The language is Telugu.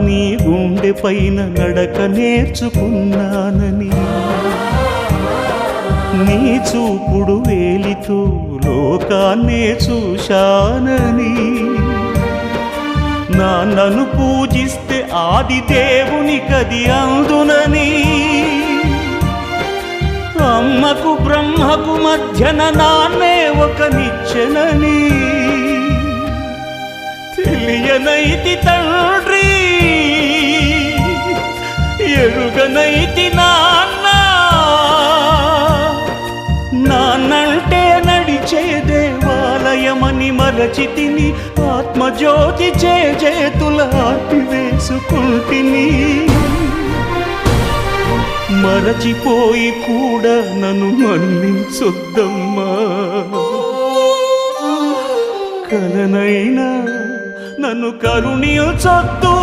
నీ గుండె పైన నడక నేర్చుకున్నానని, నీ చూపుడు వేలితో లోకాన్నే చూశానని, నాన్నను పూజిస్తే ఆది దేవుని కది అందునని, అమ్మకు బ్రహ్మకు మధ్యన నాన్నే ఒక నిచ్చెనని తెలియనైతి తండ్రి, ఎరుగనైతి నాన్న. నాన్నంటే నడిచే దేవాలయమని మరచితిని, ఆత్మజ్యోతి చేతుల ఆపివేసుకుంటిని. మరచిపోయి కూడా నన్ను మన్నించొద్దమ్మా, కలనైనా నన్ను కరుణించొద్దు.